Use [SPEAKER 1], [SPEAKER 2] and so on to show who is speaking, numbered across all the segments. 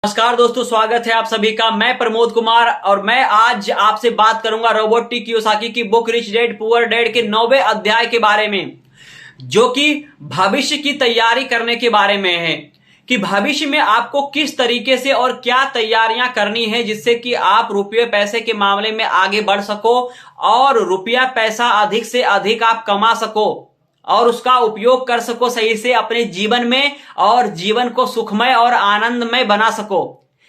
[SPEAKER 1] नमस्कार दोस्तों, स्वागत है आप सभी का। मैं प्रमोद कुमार और मैं आज आपसे बात करूंगा रोबर्ट टी कियोसाकी की book rich dad poor dad के 9वें अध्याय के बारे में, जो कि भविष्य की तैयारी करने के बारे में है कि भविष्य में आपको किस तरीके से और क्या तैयारियां करनी है जिससे कि आप रुपये पैसे के मामले में आगे बढ़ सको और रुपया पैसा अधिक से अधिक आप कमा सको और उसका उपयोग कर सको सही से अपने जीवन में और जीवन को सुखमय और आनंदमय बना सको।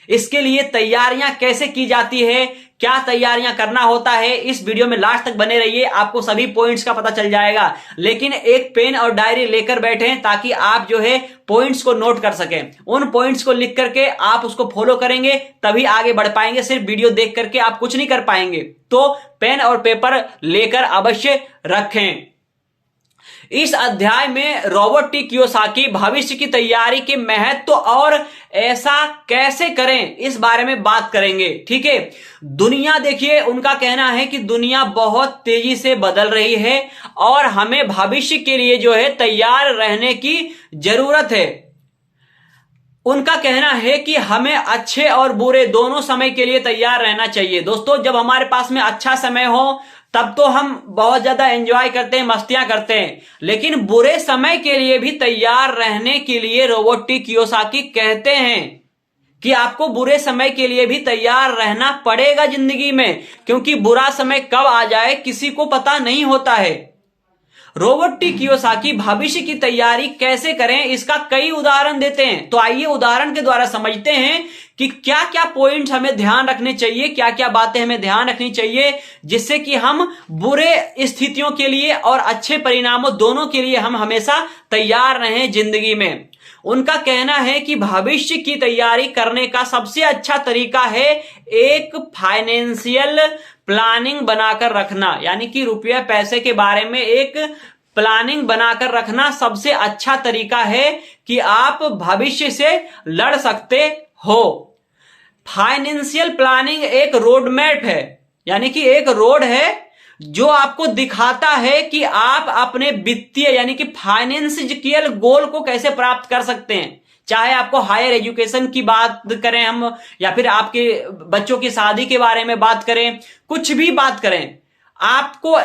[SPEAKER 1] इसके लिए तैयारियां कैसे की जाती है, क्या तैयारियां करना होता है, इस वीडियो में लास्ट तक बने रहिए, आपको सभी पॉइंट्स का पता चल जाएगा। लेकिन एक पेन और डायरी लेकर बैठें ताकि आप जो है पॉइंट्स को नोट कर सकें। उन पॉइंट्स को लिख करके आप उसको फॉलो करेंगे तभी आगे बढ़ पाएंगे। सिर्फ वीडियो देख करके आप कुछ नहीं कर पाएंगे, तो पेन और पेपर लेकर अवश्य रखें। इस अध्याय में रोबर्ट टी कियोसाकी भविष्य की तैयारी के महत्व और ऐसा कैसे करें इस बारे में बात करेंगे। ठीक है, दुनिया देखिए, उनका कहना है कि दुनिया बहुत तेजी से बदल रही है और हमें भविष्य के लिए जो है तैयार रहने की जरूरत है। उनका कहना है कि हमें अच्छे और बुरे दोनों समय के लिए तैयार रहना चाहिए। दोस्तों, जब हमारे पास में अच्छा समय हो तब तो हम बहुत ज्यादा एंजॉय करते हैं, मस्तियां करते हैं, लेकिन बुरे समय के लिए भी तैयार रहने के लिए रोबर्ट टी कियोसाकी कहते हैं कि आपको बुरे समय के लिए भी तैयार रहना पड़ेगा जिंदगी में, क्योंकि बुरा समय कब आ जाए किसी को पता नहीं होता है। रोबर्ट टी कियोसाकी भविष्य की तैयारी कैसे करें इसका कई उदाहरण देते हैं। तो आइए उदाहरण के द्वारा समझते हैं कि क्या क्या पॉइंट्स हमें ध्यान रखने चाहिए, क्या क्या बातें हमें ध्यान रखनी चाहिए जिससे कि हम बुरे स्थितियों के लिए और अच्छे परिणामों दोनों के लिए हम हमेशा तैयार रहें जिंदगी में। उनका कहना है कि भविष्य की तैयारी करने का सबसे अच्छा तरीका है एक फाइनेंशियल प्लानिंग बनाकर रखना, यानी कि रुपया पैसे के बारे में एक प्लानिंग बनाकर रखना सबसे अच्छा तरीका है कि आप भविष्य से लड़ सकते हो। फाइनेंशियल प्लानिंग एक रोड मैप है, यानी कि एक रोड है जो आपको दिखाता है कि आप अपने वित्तीय यानी कि फाइनेंशियल गोल को कैसे प्राप्त कर सकते हैं। चाहे आपको हायर एजुकेशन की बात करें हम, या फिर आपके बच्चों की शादी के बारे में बात करें, कुछ भी बात करें, आपको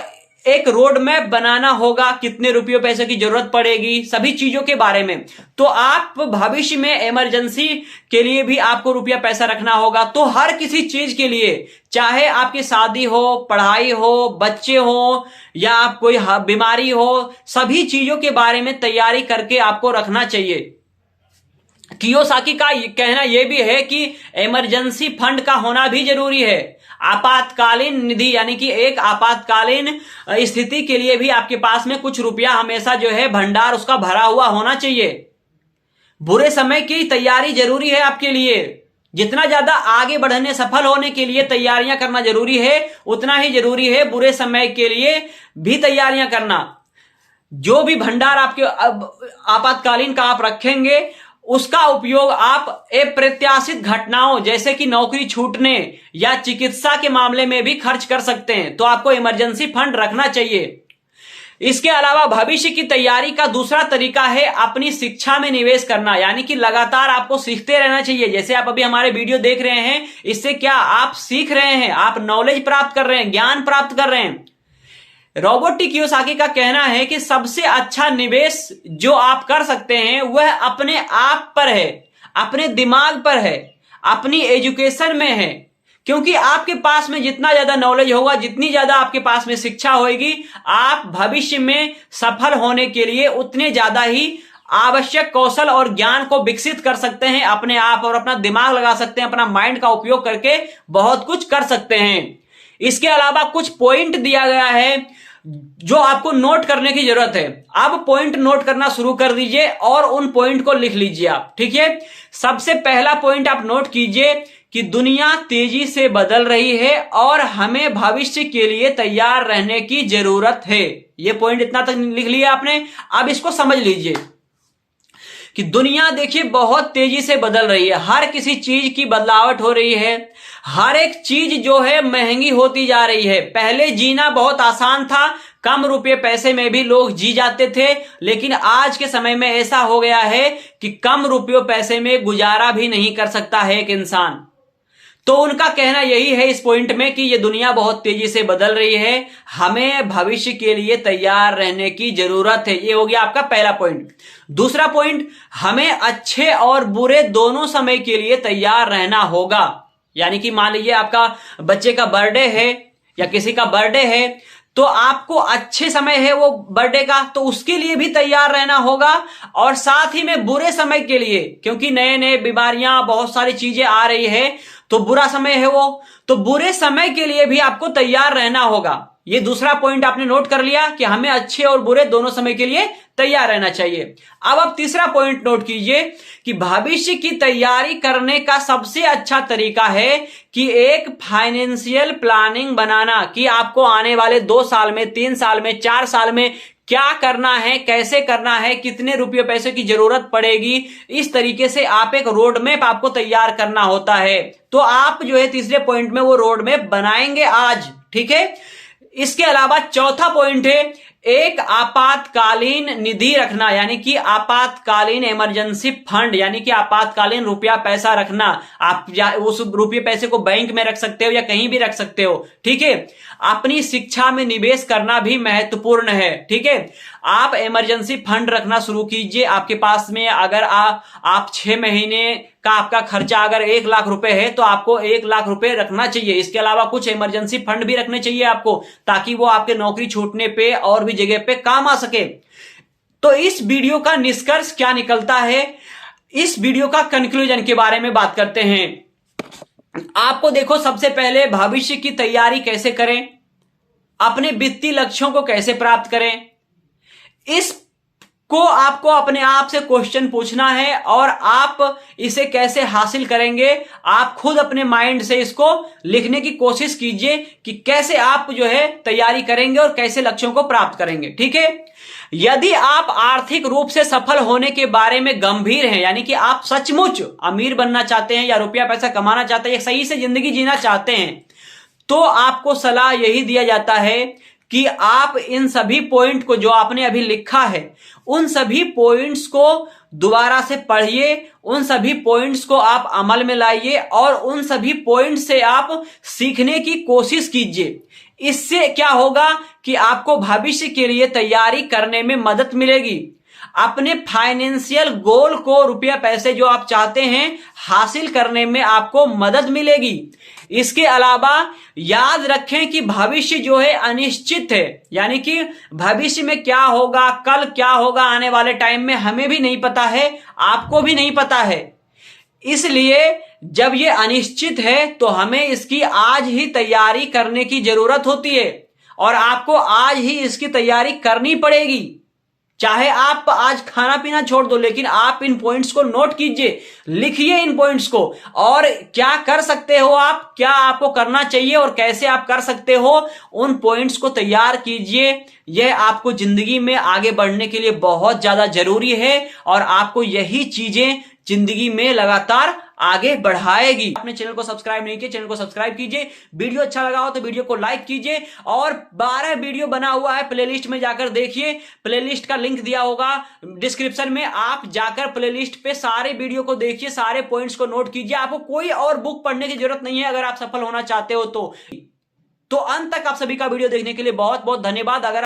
[SPEAKER 1] एक रोड मैप बनाना होगा। कितने रुपयों पैसे की जरूरत पड़ेगी, सभी चीजों के बारे में। तो आप भविष्य में इमरजेंसी के लिए भी आपको रुपया पैसा रखना होगा। तो हर किसी चीज के लिए, चाहे आपकी शादी हो, पढ़ाई हो, बच्चे हो या आप कोई बीमारी हो, सभी चीजों के बारे में तैयारी करके आपको रखना चाहिए। कियोसाकी का कहना यह भी है कि इमरजेंसी फंड का होना भी जरूरी है। आपातकालीन निधि, यानी कि एक आपातकालीन स्थिति के लिए भी आपके पास में कुछ रुपया हमेशा जो है भंडार उसका भरा हुआ होना चाहिए। बुरे समय की तैयारी जरूरी है आपके लिए। जितना ज्यादा आगे बढ़ने सफल होने के लिए तैयारियां करना जरूरी है, उतना ही जरूरी है बुरे समय के लिए भी तैयारियां करना। जो भी भंडार आपके आपातकालीन का आप रखेंगे उसका उपयोग आप अप्रत्याशित घटनाओं जैसे कि नौकरी छूटने या चिकित्सा के मामले में भी खर्च कर सकते हैं। तो आपको इमरजेंसी फंड रखना चाहिए। इसके अलावा भविष्य की तैयारी का दूसरा तरीका है अपनी शिक्षा में निवेश करना, यानी कि लगातार आपको सीखते रहना चाहिए। जैसे आप अभी हमारे वीडियो देख रहे हैं, इससे क्या आप सीख रहे हैं, आप नॉलेज प्राप्त कर रहे हैं, ज्ञान प्राप्त कर रहे हैं। रोबर्ट टी कियोसाकी का कहना है कि सबसे अच्छा निवेश जो आप कर सकते हैं वह अपने आप पर है, अपने दिमाग पर है, अपनी एजुकेशन में है। क्योंकि आपके पास में जितना ज्यादा नॉलेज होगा, जितनी ज्यादा आपके पास में शिक्षा होगी, आप भविष्य में सफल होने के लिए उतने ज्यादा ही आवश्यक कौशल और ज्ञान को विकसित कर सकते हैं अपने आप, और अपना दिमाग लगा सकते हैं, अपना माइंड का उपयोग करके बहुत कुछ कर सकते हैं। इसके अलावा कुछ पॉइंट दिया गया है जो आपको नोट करने की जरूरत है। अब पॉइंट नोट करना शुरू कर दीजिए और उन पॉइंट को लिख लीजिए आप। ठीक है, सबसे पहला पॉइंट आप नोट कीजिए कि दुनिया तेजी से बदल रही है और हमें भविष्य के लिए तैयार रहने की जरूरत है। यह पॉइंट इतना तक लिख लिया आपने। अब इसको समझ लीजिए कि दुनिया देखिए बहुत तेजी से बदल रही है, हर किसी चीज की बदलावट हो रही है, हर एक चीज जो है महंगी होती जा रही है। पहले जीना बहुत आसान था, कम रुपये पैसे में भी लोग जी जाते थे, लेकिन आज के समय में ऐसा हो गया है कि कम रुपयों पैसे में गुजारा भी नहीं कर सकता है एक इंसान। तो उनका कहना यही है इस पॉइंट में कि ये दुनिया बहुत तेजी से बदल रही है, हमें भविष्य के लिए तैयार रहने की जरूरत है। ये हो गया आपका पहला पॉइंट। दूसरा पॉइंट, हमें अच्छे और बुरे दोनों समय के लिए तैयार रहना होगा। यानी कि मान लीजिए आपका बच्चे का बर्थडे है या किसी का बर्थडे है, तो आपको अच्छे समय है वो बर्थडे का, तो उसके लिए भी तैयार रहना होगा, और साथ ही में बुरे समय के लिए, क्योंकि नए नए बीमारियां बहुत सारी चीजें आ रही है, तो बुरा समय है वो, तो बुरे समय के लिए भी आपको तैयार रहना होगा। ये दूसरा पॉइंट आपने नोट कर लिया कि हमें अच्छे और बुरे दोनों समय के लिए तैयार रहना चाहिए। अब आप तीसरा पॉइंट नोट कीजिए कि भविष्य की तैयारी करने का सबसे अच्छा तरीका है कि एक फाइनेंशियल प्लानिंग बनाना, कि आपको आने वाले 2 साल में, 3 साल में, 4 साल में क्या करना है, कैसे करना है, कितने रुपये पैसे की जरूरत पड़ेगी। इस तरीके से आप एक रोड मैप आपको तैयार करना होता है। तो आप जो है तीसरे पॉइंट में वो रोड मैप बनाएंगे आज, ठीक है। इसके अलावा चौथा पॉइंट है एक आपातकालीन निधि रखना, यानी कि आपातकालीन इमरजेंसी फंड, यानी कि आपातकालीन रुपया पैसा रखना। आप उस रुपये पैसे को बैंक में रख सकते हो या कहीं भी रख सकते हो, ठीक है। अपनी शिक्षा में निवेश करना भी महत्वपूर्ण है, ठीक है। आप इमरजेंसी फंड रखना शुरू कीजिए। आपके पास में अगर आप 6 महीने का आपका खर्चा अगर 1 लाख रुपए है, तो आपको 1 लाख रुपए रखना चाहिए। इसके अलावा कुछ इमरजेंसी फंड भी रखने चाहिए आपको, ताकि वो आपके नौकरी छूटने पे और भी जगह पे काम आ सके। तो इस वीडियो का निष्कर्ष क्या निकलता है, इस वीडियो का कंक्लूजन के बारे में बात करते हैं। आपको देखो, सबसे पहले भविष्य की तैयारी कैसे करें, अपने वित्तीय लक्ष्यों को कैसे प्राप्त करें, इसको आपको अपने आप से क्वेश्चन पूछना है, और आप इसे कैसे हासिल करेंगे आप खुद अपने माइंड से इसको लिखने की कोशिश कीजिए कि कैसे आप जो है तैयारी करेंगे और कैसे लक्ष्यों को प्राप्त करेंगे, ठीक है। यदि आप आर्थिक रूप से सफल होने के बारे में गंभीर हैं, यानी कि आप सचमुच अमीर बनना चाहते हैं या रुपया पैसा कमाना चाहते हैं, सही से जिंदगी जीना चाहते हैं, तो आपको सलाह यही दिया जाता है कि आप इन सभी पॉइंट को जो आपने अभी लिखा है, उन सभी पॉइंट्स को दोबारा से पढ़िए, उन सभी पॉइंट्स को आप अमल में लाइए, और उन सभी पॉइंट से आप सीखने की कोशिश कीजिए। इससे क्या होगा कि आपको भविष्य के लिए तैयारी करने में मदद मिलेगी। अपने फाइनेंशियल गोल को, रुपया पैसे जो आप चाहते हैं, हासिल करने में आपको मदद मिलेगी। इसके अलावा याद रखें कि भविष्य जो है अनिश्चित है, यानी कि भविष्य में क्या होगा, कल क्या होगा, आने वाले टाइम में हमें भी नहीं पता है, आपको भी नहीं पता है। इसलिए जब ये अनिश्चित है तो हमें इसकी आज ही तैयारी करने की जरूरत होती है, और आपको आज ही इसकी तैयारी करनी पड़ेगी। चाहे आप आज खाना पीना छोड़ दो, लेकिन आप इन पॉइंट्स को नोट कीजिए, लिखिए इन पॉइंट्स को, और क्या कर सकते हो आप, क्या आपको करना चाहिए और कैसे आप कर सकते हो, उन पॉइंट्स को तैयार कीजिए। यह आपको जिंदगी में आगे बढ़ने के लिए बहुत ज्यादा जरूरी है, और आपको यही चीजें जिंदगी में लगातार आगे बढ़ाएगी। अपने चैनल को सब्सक्राइब नहीं किया, चैनल को सब्सक्राइब कीजिए। वीडियो अच्छा लगा हो तो वीडियो को लाइक कीजिए, और 12 वीडियो बना हुआ है, प्लेलिस्ट में जाकर देखिए। प्लेलिस्ट का लिंक दिया होगा डिस्क्रिप्शन में, आप जाकर प्लेलिस्ट पे सारे वीडियो को देखिए, सारे पॉइंट्स को नोट कीजिए। आपको कोई और बुक पढ़ने की जरूरत नहीं है अगर आप सफल होना चाहते हो तो अंत तक आप सभी का वीडियो देखने के लिए बहुत बहुत धन्यवाद। अगर